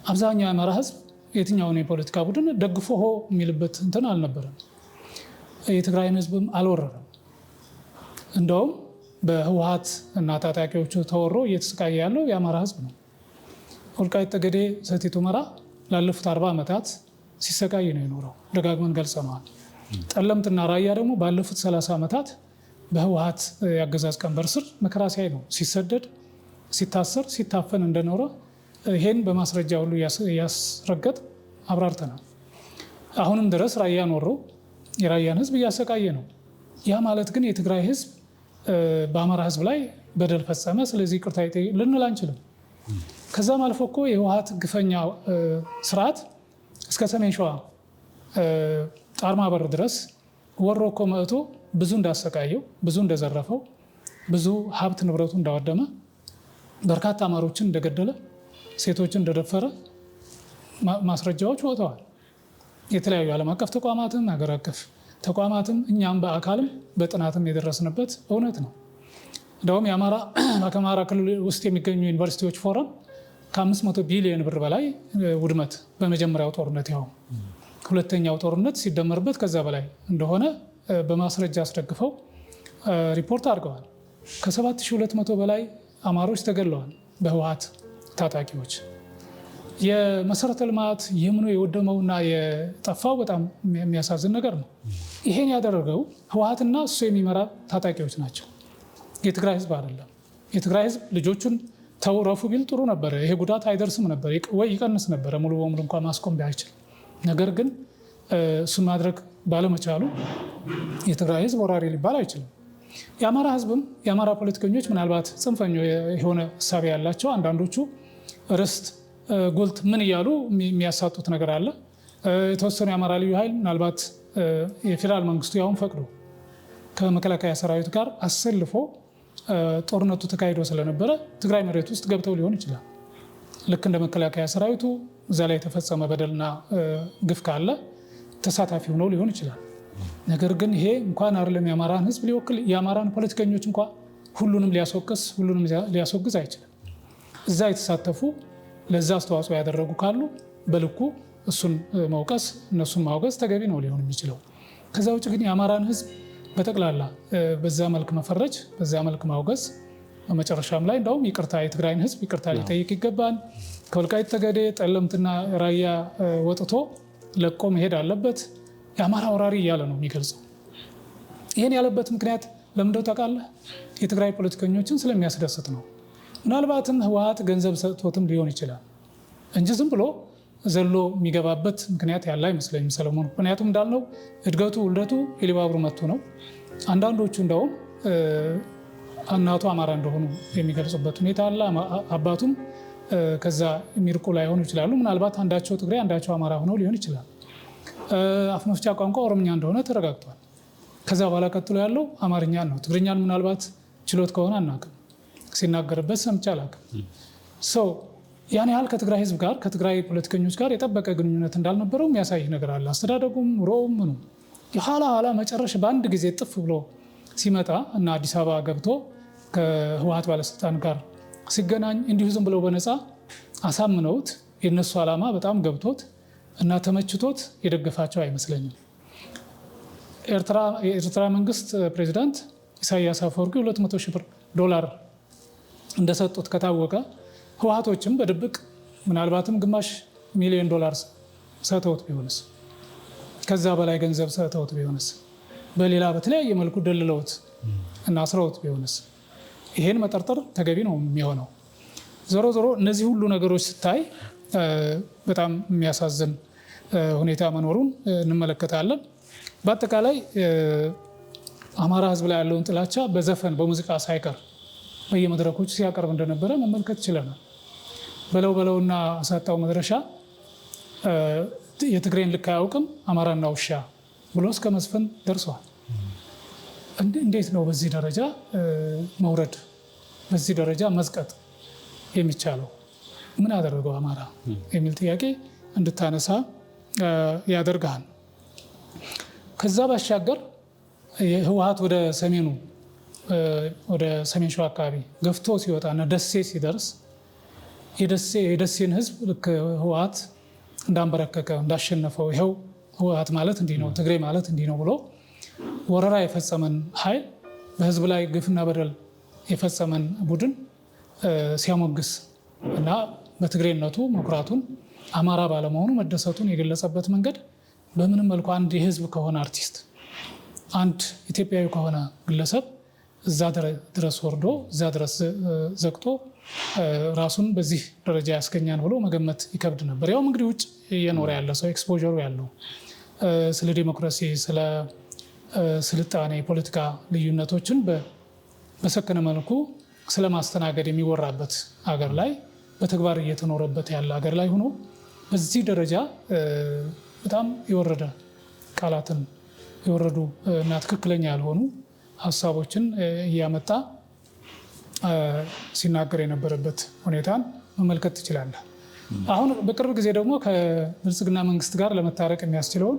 አብዛኛው የአማራ ህዝብ የትኛውን የፖለቲካ ቡድን ደግፎ ሆ የሚልበት እንትን አልነበረም። የትግራይን ህዝብም አልወረረም። እንደውም በህወሓት እና ታጣቂዎቹ ተወሮ እየተሰቃየ ያለው የአማራ ህዝብ ነው። ወልቃይት ጠገዴ፣ ሰቲት ሁመራ ላለፉት 40 ዓመታት ሲሰቃይ ነው የኖረው። ደጋግመን ገልጸነዋል። ጠለምትና ራያ ደግሞ ባለፉት 30 ዓመታት በህወሓት የአገዛዝ ቀንበር ስር መከራ ሲያይ ነው ሲሰደድ፣ ሲታሰር፣ ሲታፈን እንደኖረ ይሄን በማስረጃ ሁሉ እያስረገጥ አብራርተናል። አሁንም ድረስ ራያን ወሮ የራያን ህዝብ እያሰቃየ ነው። ያ ማለት ግን የትግራይ ህዝብ በአማራ ህዝብ ላይ በደል ፈጸመ፣ ስለዚህ ይቅርታ ይጠይቅ ልንል አንችልም። ከዛም አልፎ እኮ የህወሓት ግፈኛ ስርዓት እስከ ሰሜን ሸዋ ጣርማ በር ድረስ ወሮ እኮ መጥቶ ብዙ እንዳሰቃየው፣ ብዙ እንደዘረፈው፣ ብዙ ሀብት ንብረቱ እንዳወደመ፣ በርካታ አማሮችን እንደገደለ፣ ሴቶችን እንደደፈረ ማስረጃዎች ወጥተዋል። የተለያዩ ዓለም አቀፍ ተቋማትም ሀገር አቀፍ ተቋማትም እኛም በአካልም በጥናትም የደረስንበት እውነት ነው። እንደውም ከአማራ ክልል ውስጥ የሚገኙ ዩኒቨርሲቲዎች ፎረም ከ500 ቢሊዮን ብር በላይ ውድመት በመጀመሪያው ጦርነት ያው ሁለተኛው ጦርነት ሲደመርበት ከዛ በላይ እንደሆነ በማስረጃ አስደግፈው ሪፖርት አድርገዋል። ከ7200 በላይ አማሮች ተገድለዋል በህወሓት ታጣቂዎች። የመሰረተ ልማት የምኑ የወደመውና የጠፋው በጣም የሚያሳዝን ነገር ነው። ይሄን ያደረገው ህወሓትና እሱ የሚመራ ታጣቂዎች ናቸው። የትግራይ ህዝብ አይደለም። የትግራይ ህዝብ ልጆቹን ተውረፉ ቢል ጥሩ ነበረ። ይሄ ጉዳት አይደርስም ነበር ወይ ይቀንስ ነበረ ሙሉ በሙሉ እንኳን ማስቆም ቢያይችል። ነገር ግን እሱን ማድረግ ባለመቻሉ የትግራይ ህዝብ ወራሪ ሊባል አይችልም። የአማራ ህዝብም የአማራ ፖለቲከኞች ምናልባት ጽንፈኛ የሆነ እሳቤ ያላቸው አንዳንዶቹ ርስት ጉልት ምን እያሉ የሚያሳጡት ነገር አለ። የተወሰኑ የአማራ ልዩ ኃይል ምናልባት የፌዴራል መንግስቱ ያውን ፈቅዶ ከመከላከያ ሰራዊት ጋር አሰልፎ ጦርነቱ ተካሂዶ ስለነበረ ትግራይ መሬት ውስጥ ገብተው ሊሆን ይችላል። ልክ እንደ መከላከያ ሰራዊቱ እዛ ላይ የተፈጸመ በደልና ግፍ ካለ ተሳታፊ ሆነው ሊሆን ይችላል። ነገር ግን ይሄ እንኳን አይደለም የአማራን ህዝብ ሊወክል የአማራን ፖለቲከኞች እንኳን ሁሉንም ሊያስወግዝ አይችልም። እዛ የተሳተፉ ለዛ አስተዋጽኦ ያደረጉ ካሉ በልኩ እሱን መውቀስ እነሱን ማውገዝ ተገቢ ነው ሊሆን የሚችለው። ከዛ ውጭ ግን የአማራን ህዝብ በጠቅላላ በዛ መልክ መፈረጅ፣ በዛ መልክ ማውገዝ በመጨረሻም ላይ እንደውም ይቅርታ የትግራይን ህዝብ ይቅርታ ሊጠይቅ ይገባል። ከወልቃይት ጠገዴ፣ ጠለምትና ራያ ወጥቶ ለቆ መሄድ አለበት። የአማራ ወራሪ እያለ ነው የሚገልጸው። ይህን ያለበት ምክንያት ለምንድነው ታውቃለህ? የትግራይ ፖለቲከኞችን ስለሚያስደስት ነው። ምናልባትም ህወሓት ገንዘብ ሰጥቶትም ሊሆን ይችላል እንጂ ዝም ብሎ ዘሎ የሚገባበት ምክንያት ያለ አይመስለኝም ሰለሞን። ምክንያቱም እንዳልነው እድገቱ ውልደቱ የሊባቡር መጥቶ ነው። አንዳንዶቹ እንደውም እናቱ አማራ እንደሆኑ የሚገልጹበት ሁኔታ አለ። አባቱም ከዛ የሚርቁ ላይሆኑ ይችላሉ። ምናልባት አንዳቸው ትግሬ አንዳቸው አማራ ሆነው ሊሆን ይችላል። አፍ መፍቻ ቋንቋ ኦሮምኛ እንደሆነ ተረጋግጧል። ከዛ በኋላ ቀጥሎ ያለው አማርኛ ነው። ትግርኛን ምናልባት ችሎት ከሆነ አናውቅም፣ ሲናገርበት ሰምቼ አላውቅም። ሰው ያን ያህል ከትግራይ ህዝብ ጋር ከትግራይ ፖለቲከኞች ጋር የጠበቀ ግንኙነት እንዳልነበረው የሚያሳይ ነገር አለ። አስተዳደጉም ኑሮውም ምኑ የኋላ መጨረሻ በአንድ ጊዜ ጥፍ ብሎ ሲመጣ እና አዲስ አበባ ገብቶ ከህወሓት ባለስልጣን ጋር ሲገናኝ እንዲሁ ዝም ብለው በነፃ አሳምነውት የነሱ ዓላማ በጣም ገብቶት እና ተመችቶት የደገፋቸው አይመስለኝም። የኤርትራ መንግስት ፕሬዚዳንት ኢሳያስ አፈወርቂ $200,000 እንደሰጡት ከታወቀ ህወሓቶችም በድብቅ ምናልባትም $500,000 ሰጥተውት ቢሆንስ፣ ከዛ በላይ ገንዘብ ሰጥተውት ቢሆንስ፣ በሌላ በተለያየ መልኩ ደልለውት እና አስረውት ቢሆንስ፣ ይሄን መጠርጠር ተገቢ ነው የሚሆነው። ዞሮ ዞሮ እነዚህ ሁሉ ነገሮች ስታይ በጣም የሚያሳዝን ሁኔታ መኖሩን እንመለከታለን። በአጠቃላይ አማራ ህዝብ ላይ ያለውን ጥላቻ በዘፈን በሙዚቃ ሳይቀር በየመድረኮች ሲያቀርብ እንደነበረ መመልከት ችለናል። በለውና አሳጣው መድረሻ የትግሬን ልክ አያውቅም አማራና ውሻ ብሎ እስከ መስፈን ደርሰዋል። እንዴት ነው በዚህ ደረጃ መውረድ፣ በዚህ ደረጃ መዝቀጥ የሚቻለው? ምን አደረገው አማራ የሚል ጥያቄ እንድታነሳ ያደርጋል። ከዛ ባሻገር ህወሓት ወደ ሰሜን ሸዋ አካባቢ ገፍቶ ሲወጣና ደሴ ሲደርስ የደሴን ህዝብ ልክ ህወሓት እንዳንበረከከ እንዳሸነፈው ይኸው ህወሓት ማለት እንዲህ ነው፣ ትግሬ ማለት እንዲህ ነው ብሎ ወረራ የፈጸመን ኃይል በህዝብ ላይ ግፍና በደል የፈጸመን ቡድን ሲያሞግስ እና በትግሬነቱ መኩራቱን አማራ ባለመሆኑ መደሰቱን የገለጸበት መንገድ በምንም መልኩ አንድ የህዝብ ከሆነ አርቲስት አንድ ኢትዮጵያዊ ከሆነ ግለሰብ እዛ ድረስ ወርዶ እዛ ድረስ ዘግቶ ራሱን በዚህ ደረጃ ያስገኛን ብሎ መገመት ይከብድ ነበር። ያውም እንግዲህ ውጭ እየኖረ ያለ ሰው ኤክስፖዠሩ ያለው ስለ ዲሞክራሲ፣ ስለ ስልጣኔ፣ የፖለቲካ ልዩነቶችን በሰከነ መልኩ ስለማስተናገድ የሚወራበት ሀገር ላይ በተግባር እየተኖረበት ያለ ሀገር ላይ ሆኖ በዚህ ደረጃ በጣም የወረደ ቃላትን የወረዱ እና ትክክለኛ ያልሆኑ ሀሳቦችን እያመጣ ሲናገር የነበረበት ሁኔታን መመልከት ትችላለህ። አሁን በቅርብ ጊዜ ደግሞ ከብልጽግና መንግስት ጋር ለመታረቅ የሚያስችለውን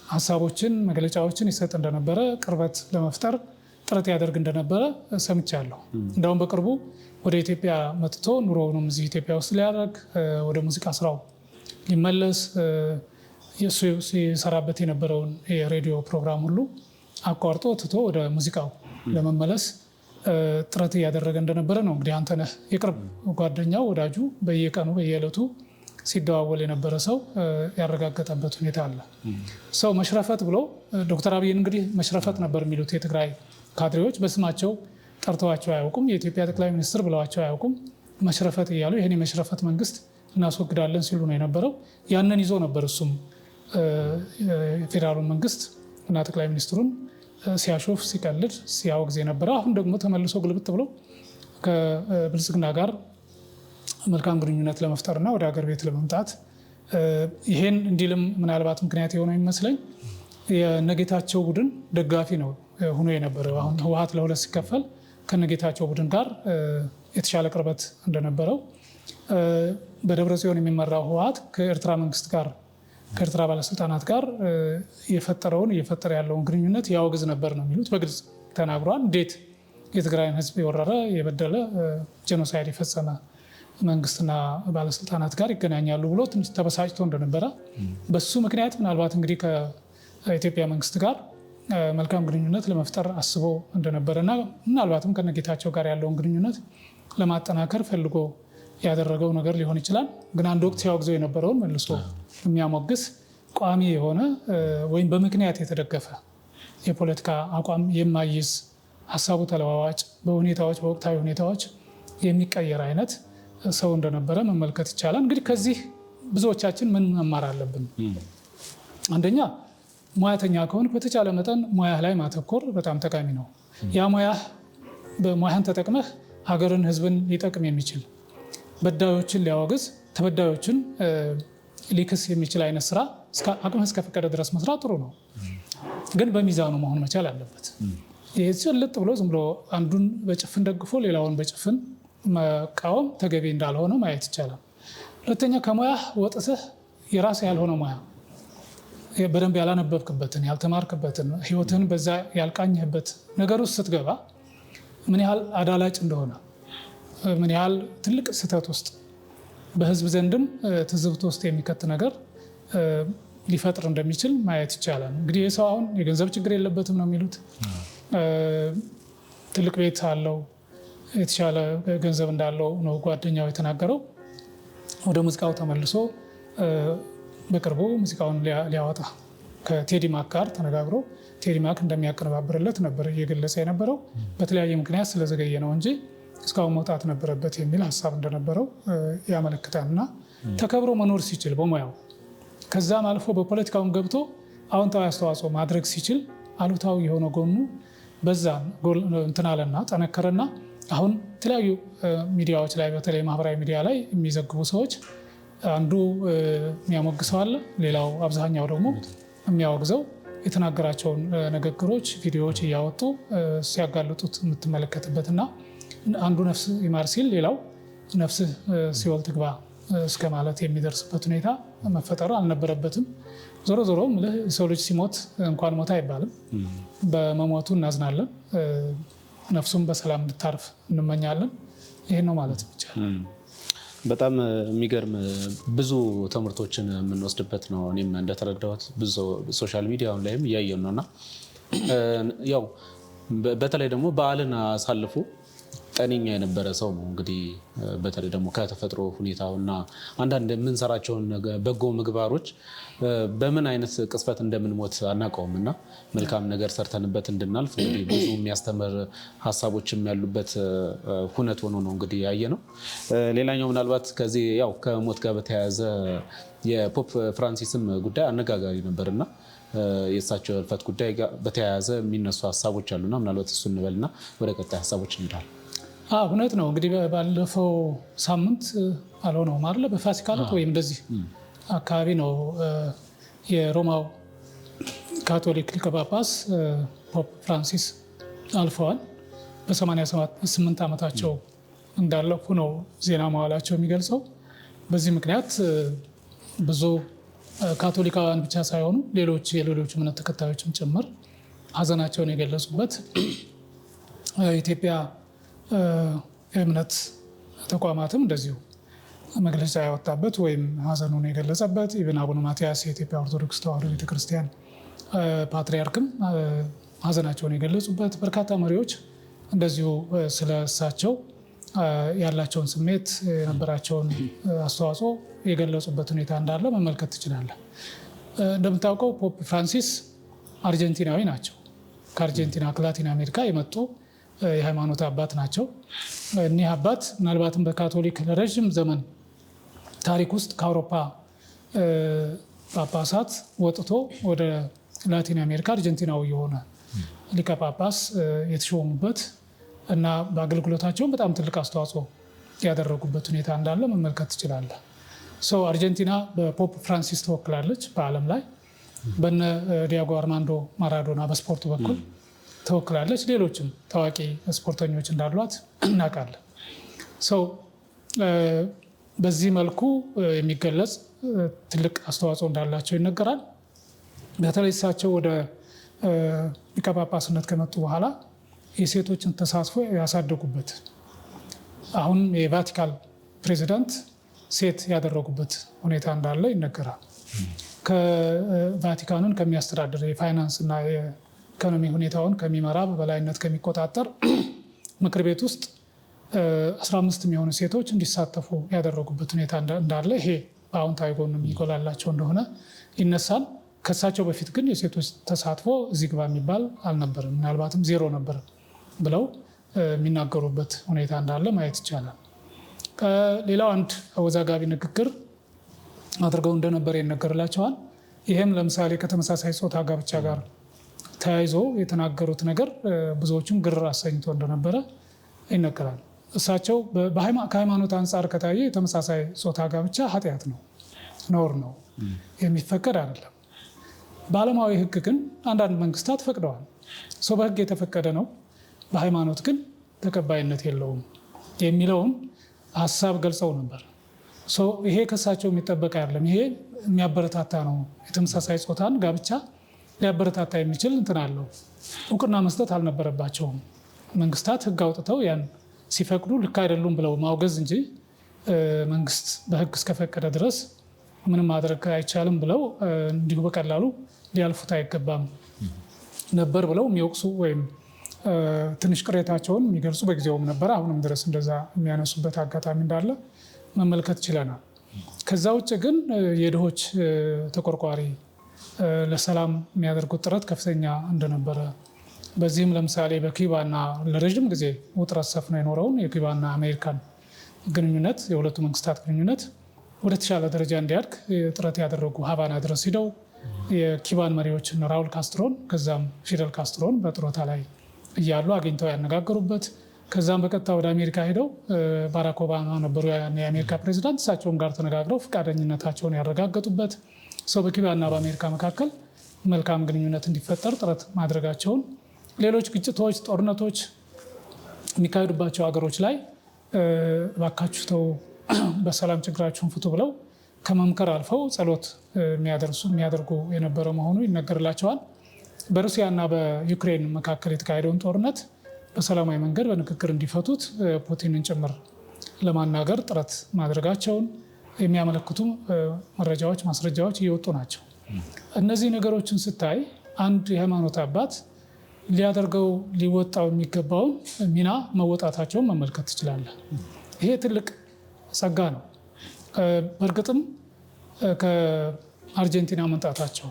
ሀሳቦችን፣ መግለጫዎችን ይሰጥ እንደነበረ፣ ቅርበት ለመፍጠር ጥረት ያደርግ እንደነበረ ሰምቻለሁ። እንደውም በቅርቡ ወደ ኢትዮጵያ መጥቶ ኑሮውንም እዚህ ኢትዮጵያ ውስጥ ሊያደርግ ወደ ሙዚቃ ስራው ሊመለስ የሱ ሲሰራበት የነበረውን የሬዲዮ ፕሮግራም ሁሉ አቋርጦ ትቶ ወደ ሙዚቃው ለመመለስ ጥረት እያደረገ እንደነበረ ነው እንግዲህ አንተነህ የቅርብ ጓደኛው ወዳጁ በየቀኑ በየዕለቱ ሲደዋወል የነበረ ሰው ያረጋገጠበት ሁኔታ አለ። ሰው መሽረፈት ብሎ ዶክተር አብይን እንግዲህ መሽረፈት ነበር የሚሉት የትግራይ ካድሬዎች። በስማቸው ጠርተዋቸው አያውቁም። የኢትዮጵያ ጠቅላይ ሚኒስትር ብለዋቸው አያውቁም። መሽረፈት እያሉ ይህን የመሽረፈት መንግስት እናስወግዳለን ሲሉ ነው የነበረው። ያንን ይዞ ነበር እሱም የፌዴራሉን መንግስት እና ጠቅላይ ሚኒስትሩን ሲያሾፍ ሲቀልድ ሲያወግዝ የነበረ። አሁን ደግሞ ተመልሶ ግልብጥ ብሎ ከብልጽግና ጋር መልካም ግንኙነት ለመፍጠርና ወደ ሀገር ቤት ለመምጣት ይሄን እንዲልም ምናልባት ምክንያት የሆነው የሚመስለኝ የነጌታቸው ቡድን ደጋፊ ነው ሆኖ የነበረው። አሁን ህወሓት ለሁለት ሲከፈል ከነጌታቸው ቡድን ጋር የተሻለ ቅርበት እንደነበረው በደብረ ጽዮን የሚመራው ህወሓት ከኤርትራ መንግስት ጋር ከኤርትራ ባለስልጣናት ጋር የፈጠረውን እየፈጠረ ያለውን ግንኙነት ያወግዝ ነበር ነው የሚሉት። በግልጽ ተናግሯል። እንዴት የትግራይን ህዝብ የወረረ የበደለ ጄኖሳይድ የፈጸመ መንግስትና ባለስልጣናት ጋር ይገናኛሉ ብሎ ትንሽ ተበሳጭቶ እንደነበረ፣ በሱ ምክንያት ምናልባት እንግዲህ ከኢትዮጵያ መንግስት ጋር መልካም ግንኙነት ለመፍጠር አስቦ እንደነበረና ምናልባትም ከነጌታቸው ጋር ያለውን ግንኙነት ለማጠናከር ፈልጎ ያደረገው ነገር ሊሆን ይችላል። ግን አንድ ወቅት ሲያወግዘው የነበረውን መልሶ የሚያሞግስ ቋሚ የሆነ ወይም በምክንያት የተደገፈ የፖለቲካ አቋም የማይዝ ሀሳቡ ተለዋዋጭ በሁኔታዎች በወቅታዊ ሁኔታዎች የሚቀየር አይነት ሰው እንደነበረ መመልከት ይቻላል። እንግዲህ ከዚህ ብዙዎቻችን ምን መማር አለብን? አንደኛ ሙያተኛ ከሆን በተቻለ መጠን ሙያ ላይ ማተኮር በጣም ጠቃሚ ነው። ያ ሙያህን ተጠቅመህ ሀገርን፣ ህዝብን ሊጠቅም የሚችል በዳዮችን ሊያወግዝ ተበዳዮችን ሊክስ የሚችል አይነት ስራ አቅምህ እስከፈቀደ ድረስ መስራት ጥሩ ነው። ግን በሚዛኑ መሆን መቻል አለበት። ይህ ጭልጥ ብሎ ዝም ብሎ አንዱን በጭፍን ደግፎ ሌላውን በጭፍን መቃወም ተገቢ እንዳልሆነ ማየት ይቻላል። ሁለተኛ ከሙያህ ወጥተህ የራስ ያልሆነ ሙያ በደንብ ያላነበብክበትን ያልተማርክበትን ህይወትህን በዛ ያልቃኝህበት ነገር ውስጥ ስትገባ ምን ያህል አዳላጭ እንደሆነ ምን ያህል ትልቅ ስህተት ውስጥ በህዝብ ዘንድም ትዝብት ውስጥ የሚከት ነገር ሊፈጥር እንደሚችል ማየት ይቻላል። እንግዲህ የሰው አሁን የገንዘብ ችግር የለበትም ነው የሚሉት። ትልቅ ቤት አለው፣ የተሻለ ገንዘብ እንዳለው ነው ጓደኛው የተናገረው። ወደ ሙዚቃው ተመልሶ በቅርቡ ሙዚቃውን ሊያወጣ ከቴዲ ማክ ጋር ተነጋግሮ ቴዲ ማክ እንደሚያቀነባብርለት ነበር እየገለጸ የነበረው። በተለያየ ምክንያት ስለዘገየ ነው እንጂ እስካሁን መውጣት ነበረበት የሚል ሀሳብ እንደነበረው ያመለክታል። እና ተከብሮ መኖር ሲችል በሙያው ከዛም አልፎ በፖለቲካውን ገብቶ አዎንታዊ አስተዋጽኦ ማድረግ ሲችል አሉታዊ የሆነ ጎኑ በዛ እንትናለና ጠነከረና አሁን የተለያዩ ሚዲያዎች ላይ በተለይ ማህበራዊ ሚዲያ ላይ የሚዘግቡ ሰዎች አንዱ የሚያሞግሰው አለ፣ ሌላው አብዛኛው ደግሞ የሚያወግዘው የተናገራቸውን ንግግሮች ቪዲዮዎች እያወጡ ሲያጋልጡት የምትመለከትበትና አንዱ ነፍስ ይማር ሲል ሌላው ነፍስህ ሲኦል ትግባ እስከ ማለት የሚደርስበት ሁኔታ መፈጠሩ አልነበረበትም። ዞሮ ዞሮ ሰው ልጅ ሲሞት እንኳን ሞት አይባልም። በመሞቱ እናዝናለን፣ ነፍሱም በሰላም እንድታርፍ እንመኛለን። ይሄን ነው ማለት ይቻላል። በጣም የሚገርም ብዙ ትምህርቶችን የምንወስድበት ነው። እኔም እንደተረዳሁት ብዙ ሶሻል ሚዲያውን ላይም እያየን ነውና ያው በተለይ ደግሞ በዓልን አሳልፎ ጤነኛ የነበረ ሰው ነው። እንግዲህ በተለይ ደግሞ ከተፈጥሮ ሁኔታውና አንዳንድ የምንሰራቸውን በጎ ምግባሮች በምን አይነት ቅስፈት እንደምንሞት አናውቀውም እና መልካም ነገር ሰርተንበት እንድናልፍ እንግዲህ ብዙ የሚያስተምር ሀሳቦችም ያሉበት ሁነት ሆኖ ነው እንግዲህ ያየ ነው። ሌላኛው ምናልባት ከዚህ ያው ከሞት ጋር በተያያዘ የፖፕ ፍራንሲስም ጉዳይ አነጋጋሪ ነበርና የእሳቸው ህልፈት ጉዳይ ጋር በተያያዘ የሚነሱ ሀሳቦች አሉና ምናልባት እሱ እንበልና ወደ ቀጣይ ሀሳቦች እንሄዳለን። እውነት ነው። እንግዲህ ባለፈው ሳምንት አልሆነውም አይደለ? በፋሲካ ዕለት ወይም እንደዚህ አካባቢ ነው የሮማው ካቶሊክ ሊቀ ጳጳስ ፖፕ ፍራንሲስ አልፈዋል። በ88 ዓመታቸው እንዳለፉ ነው ዜና መዋላቸው የሚገልጸው። በዚህ ምክንያት ብዙ ካቶሊካውያን ብቻ ሳይሆኑ የሌሎች እምነት ተከታዮችም ጭምር ሀዘናቸውን የገለጹበት ኢትዮጵያ የእምነት ተቋማትም እንደዚሁ መግለጫ ያወጣበት ወይም ሀዘኑን የገለጸበት ኢብን አቡነ ማትያስ የኢትዮጵያ ኦርቶዶክስ ተዋሕዶ ቤተክርስቲያን ፓትርያርክም ሀዘናቸውን የገለጹበት፣ በርካታ መሪዎች እንደዚሁ ስለ እሳቸው ያላቸውን ስሜት የነበራቸውን አስተዋጽኦ የገለጹበት ሁኔታ እንዳለ መመልከት ትችላለህ። እንደምታውቀው ፖፕ ፍራንሲስ አርጀንቲናዊ ናቸው። ከአርጀንቲና ከላቲን አሜሪካ የመጡ የሃይማኖት አባት ናቸው። እኒህ አባት ምናልባትም በካቶሊክ ለረዥም ዘመን ታሪክ ውስጥ ከአውሮፓ ጳጳሳት ወጥቶ ወደ ላቲን አሜሪካ አርጀንቲናዊ የሆነ ሊቀ ጳጳስ የተሾሙበት እና በአገልግሎታቸውን በጣም ትልቅ አስተዋጽኦ ያደረጉበት ሁኔታ እንዳለ መመልከት ትችላለህ። አርጀንቲና በፖፕ ፍራንሲስ ተወክላለች በዓለም ላይ። በነ ዲያጎ አርማንዶ ማራዶና በስፖርቱ በኩል ተወክላለች። ሌሎችም ታዋቂ ስፖርተኞች እንዳሏት እናውቃለን። በዚህ መልኩ የሚገለጽ ትልቅ አስተዋጽኦ እንዳላቸው ይነገራል። በተለይ እሳቸው ወደ ሊቀ ጳጳስነት ከመጡ በኋላ የሴቶችን ተሳትፎ ያሳደጉበት፣ አሁን የቫቲካን ፕሬዚዳንት ሴት ያደረጉበት ሁኔታ እንዳለ ይነገራል። ከቫቲካንን ከሚያስተዳድር የፋይናንስ እና የኢኮኖሚ ሁኔታውን ከሚመራ በበላይነት ከሚቆጣጠር ምክር ቤት ውስጥ 15 የሚሆኑ ሴቶች እንዲሳተፉ ያደረጉበት ሁኔታ እንዳለ፣ ይሄ በአዎንታዊ ጎን የሚጎላላቸው እንደሆነ ይነሳል። ከሳቸው በፊት ግን የሴቶች ተሳትፎ እዚህ ግባ የሚባል አልነበርም፣ ምናልባትም ዜሮ ነበር ብለው የሚናገሩበት ሁኔታ እንዳለ ማየት ይቻላል። ሌላው አንድ አወዛጋቢ ንግግር አድርገው እንደነበረ ይነገርላቸዋል። ይህም ለምሳሌ ከተመሳሳይ ጾታ ጋብቻ ጋር ተያይዞ የተናገሩት ነገር ብዙዎችም ግር አሰኝቶ እንደነበረ ይነገራል። እሳቸው ከሃይማኖት አንጻር ከታየ የተመሳሳይ ጾታ ጋብቻ ኃጢአት ነው፣ ነውር ነው፣ የሚፈቀድ አይደለም። በዓለማዊ ሕግ ግን አንዳንድ መንግስታት ፈቅደዋል። በሕግ የተፈቀደ ነው፣ በሃይማኖት ግን ተቀባይነት የለውም የሚለውን ሀሳብ ገልጸው ነበር። ይሄ ከእሳቸው የሚጠበቅ አይደለም፣ ይሄ የሚያበረታታ ነው። የተመሳሳይ ጾታን ጋብቻ ሊያበረታታ የሚችል እንትን አለው። እውቅና መስጠት አልነበረባቸውም። መንግስታት ሕግ አውጥተው ያን ሲፈቅዱ ልክ አይደሉም ብለው ማውገዝ እንጂ መንግስት በሕግ እስከፈቀደ ድረስ ምንም ማድረግ አይቻልም ብለው እንዲሁ በቀላሉ ሊያልፉት አይገባም ነበር ብለው የሚወቅሱ ወይም ትንሽ ቅሬታቸውን የሚገልጹ በጊዜውም ነበር። አሁንም ድረስ እንደዛ የሚያነሱበት አጋጣሚ እንዳለ መመልከት ችለናል። ከዛ ውጭ ግን የድሆች ተቆርቋሪ፣ ለሰላም የሚያደርጉት ጥረት ከፍተኛ እንደነበረ፣ በዚህም ለምሳሌ በኪዩባና ለረዥም ጊዜ ውጥረት ሰፍኖ የኖረውን የኪዩባና አሜሪካን ግንኙነት፣ የሁለቱ መንግስታት ግንኙነት ወደ ተሻለ ደረጃ እንዲያድግ ጥረት ያደረጉ ሀቫና ድረስ ሂደው የኪዩባን መሪዎችን ራውል ካስትሮን ከዛም ፊደል ካስትሮን በጡረታ ላይ እያሉ አግኝተው ያነጋገሩበት፣ ከዛም በቀጥታ ወደ አሜሪካ ሄደው ባራክ ኦባማ ነበሩ የአሜሪካ ፕሬዚዳንት፣ እሳቸውም ጋር ተነጋግረው ፈቃደኝነታቸውን ያረጋገጡበት፣ በኪዩባና በአሜሪካ መካከል መልካም ግንኙነት እንዲፈጠር ጥረት ማድረጋቸውን፣ ሌሎች ግጭቶች፣ ጦርነቶች የሚካሄዱባቸው ሀገሮች ላይ እባካችሁ ተው በሰላም ችግራችሁን ፍቱ ብለው ከመምከር አልፈው ጸሎት የሚያደርጉ የነበረ መሆኑ ይነገርላቸዋል። በሩሲያና በዩክሬን መካከል የተካሄደውን ጦርነት በሰላማዊ መንገድ በንግግር እንዲፈቱት ፑቲንን ጭምር ለማናገር ጥረት ማድረጋቸውን የሚያመለክቱ መረጃዎች፣ ማስረጃዎች እየወጡ ናቸው። እነዚህ ነገሮችን ስታይ አንድ የሃይማኖት አባት ሊወጣው የሚገባውን ሚና መወጣታቸውን መመልከት ትችላለህ። ይሄ ትልቅ ጸጋ ነው። በእርግጥም ከአርጀንቲና መምጣታቸው፣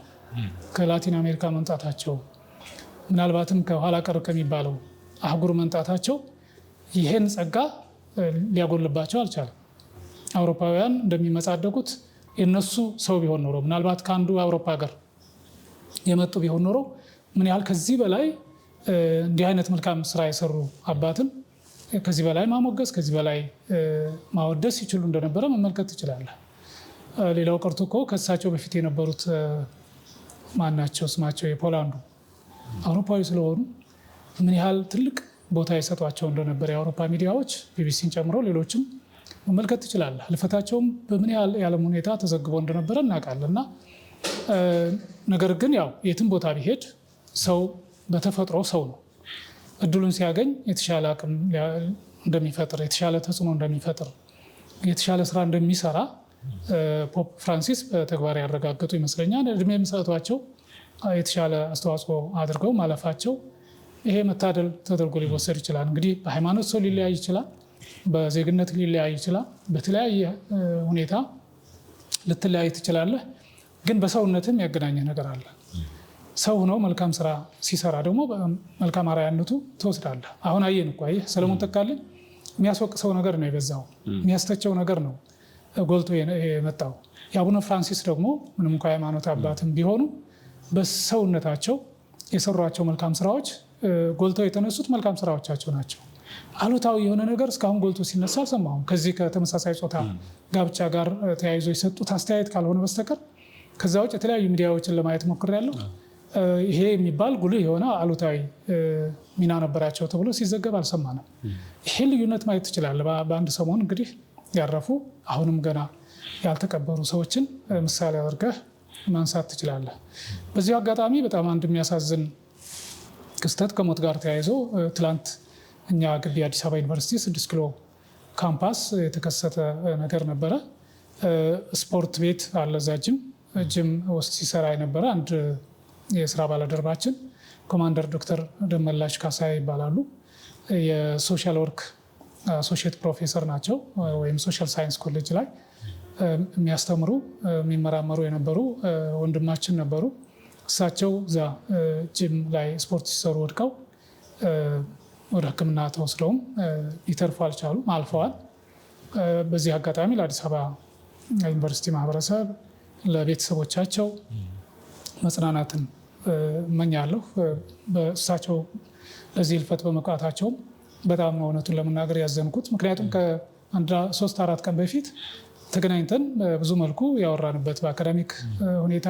ከላቲን አሜሪካ መምጣታቸው፣ ምናልባትም ከኋላ ቀር ከሚባለው አህጉር መምጣታቸው ይህን ጸጋ ሊያጎልባቸው አልቻለም። አውሮፓውያን እንደሚመጻደቁት የነሱ ሰው ቢሆን ኖሮ፣ ምናልባት ከአንዱ አውሮፓ ሀገር የመጡ ቢሆን ኖሮ ምን ያህል ከዚህ በላይ እንዲህ አይነት መልካም ስራ የሰሩ አባትን ከዚህ በላይ ማሞገስ፣ ከዚህ በላይ ማወደስ ይችሉ እንደነበረ መመልከት ትችላለህ። ሌላው ቀርቶ እኮ ከእሳቸው በፊት የነበሩት ማናቸው ስማቸው የፖላንዱ አውሮፓዊ ስለሆኑ ምን ያህል ትልቅ ቦታ የሰጧቸው እንደነበር የአውሮፓ ሚዲያዎች ቢቢሲን ጨምሮ ሌሎችም መመልከት ትችላለህ። ህልፈታቸውም በምን ያህል የዓለም ሁኔታ ተዘግቦ እንደነበረ እናውቃለን። እና ነገር ግን ያው የትም ቦታ ቢሄድ ሰው በተፈጥሮ ሰው ነው። እድሉን ሲያገኝ የተሻለ አቅም እንደሚፈጥር፣ የተሻለ ተጽዕኖ እንደሚፈጥር፣ የተሻለ ስራ እንደሚሰራ ፖፕ ፍራንሲስ በተግባር ያረጋገጡ ይመስለኛል። እድሜ የሚሰጧቸው የተሻለ አስተዋጽኦ አድርገው ማለፋቸው ይሄ መታደል ተደርጎ ሊወሰድ ይችላል። እንግዲህ በሃይማኖት ሰው ሊለያይ ይችላል፣ በዜግነት ሊለያይ ይችላል፣ በተለያየ ሁኔታ ልትለያይ ትችላለህ። ግን በሰውነትም ያገናኘህ ነገር አለ። ሰው ሆኖ መልካም ስራ ሲሰራ ደግሞ መልካም አርአያነቱ ትወስዳለህ። አሁን አየን እኮ አየህ፣ ሰለሞን ተካልኝ የሚያስወቅሰው ነገር ነው የበዛው፣ የሚያስተቸው ነገር ነው ጎልቶ የመጣው። የአቡነ ፍራንሲስ ደግሞ ምንም እንኳ ሃይማኖት አባትም ቢሆኑ በሰውነታቸው የሰሯቸው መልካም ስራዎች ጎልተው የተነሱት መልካም ስራዎቻቸው ናቸው። አሉታዊ የሆነ ነገር እስካሁን ጎልቶ ሲነሳ አልሰማሁም። ከዚህ ከተመሳሳይ ጾታ ጋብቻ ጋር ተያይዞ የሰጡት አስተያየት ካልሆነ በስተቀር ከዛ ውጭ የተለያዩ ሚዲያዎችን ለማየት ሞክሬያለሁ። ይሄ የሚባል ጉልህ የሆነ አሉታዊ ሚና ነበራቸው ተብሎ ሲዘገብ አልሰማንም። ይሄ ልዩነት ማየት ትችላለህ። በአንድ ሰሞን እንግዲህ ያረፉ አሁንም ገና ያልተቀበሩ ሰዎችን ምሳሌ አድርገህ ማንሳት ትችላለህ። በዚሁ አጋጣሚ በጣም አንድ የሚያሳዝን ክስተት ከሞት ጋር ተያይዞ ትላንት እኛ ግቢ አዲስ አበባ ዩኒቨርሲቲ 6 ኪሎ ካምፓስ የተከሰተ ነገር ነበረ። ስፖርት ቤት አለ፣ እዛ ጅም ውስጥ ሲሰራ የነበረ አንድ የስራ ባልደረባችን ኮማንደር ዶክተር ደመላሽ ካሳ ይባላሉ። የሶሻል ወርክ አሶሺየት ፕሮፌሰር ናቸው፣ ወይም ሶሻል ሳይንስ ኮሌጅ ላይ የሚያስተምሩ የሚመራመሩ የነበሩ ወንድማችን ነበሩ። እሳቸው እዛ ጂም ላይ ስፖርት ሲሰሩ ወድቀው ወደ ሕክምና ተወስደውም ሊተርፉ አልቻሉም፣ አልፈዋል። በዚህ አጋጣሚ ለአዲስ አበባ ዩኒቨርሲቲ ማህበረሰብ፣ ለቤተሰቦቻቸው መጽናናትን እመኛለሁ። በእሳቸው ለዚህ ህልፈት በመቋታቸውም በጣም እውነቱን ለመናገር ያዘንኩት። ምክንያቱም ከ3-4 ቀን በፊት ተገናኝተን በብዙ መልኩ ያወራንበት በአካዳሚክ ሁኔታ፣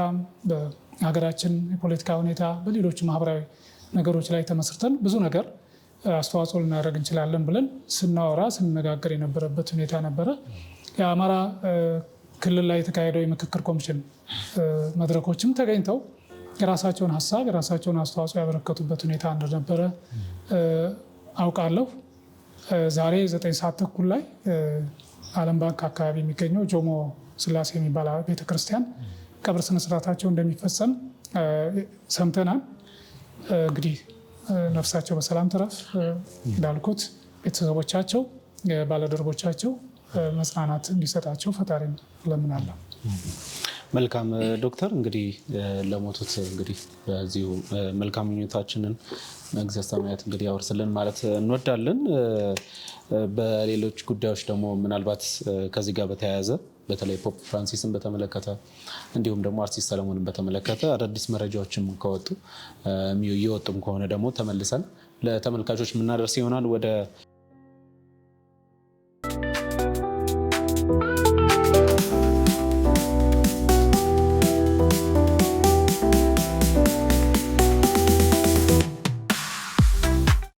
በሀገራችን የፖለቲካ ሁኔታ፣ በሌሎች ማህበራዊ ነገሮች ላይ ተመስርተን ብዙ ነገር አስተዋጽኦ ልናደርግ እንችላለን ብለን ስናወራ ስንነጋገር የነበረበት ሁኔታ ነበረ። የአማራ ክልል ላይ የተካሄደው የምክክር ኮሚሽን መድረኮችም ተገኝተው የራሳቸውን ሀሳብ የራሳቸውን አስተዋጽኦ ያበረከቱበት ሁኔታ እንደነበረ አውቃለሁ። ዛሬ 9 ሰዓት ተኩል ላይ ዓለም ባንክ አካባቢ የሚገኘው ጆሞ ስላሴ የሚባል ቤተክርስቲያን ቀብር ስነስርዓታቸው እንደሚፈጸም ሰምተናል። እንግዲህ ነፍሳቸው በሰላም ትረፍ። እንዳልኩት ቤተሰቦቻቸው፣ ባለደረቦቻቸው መጽናናት እንዲሰጣቸው ፈጣሪን እለምናለሁ። መልካም ዶክተር፣ እንግዲህ ለሞቱት እንግዲህ በዚሁ መልካም ምኞታችንን መንግስተ ሰማያት እንግዲህ ያወርስልን ማለት እንወዳለን። በሌሎች ጉዳዮች ደግሞ ምናልባት ከዚህ ጋር በተያያዘ በተለይ ፖፕ ፍራንሲስን በተመለከተ እንዲሁም ደግሞ አርቲስት ሰለሞንን በተመለከተ አዳዲስ መረጃዎችም ከወጡ እየወጡም ከሆነ ደግሞ ተመልሰን ለተመልካቾች የምናደርስ ይሆናል። ወደ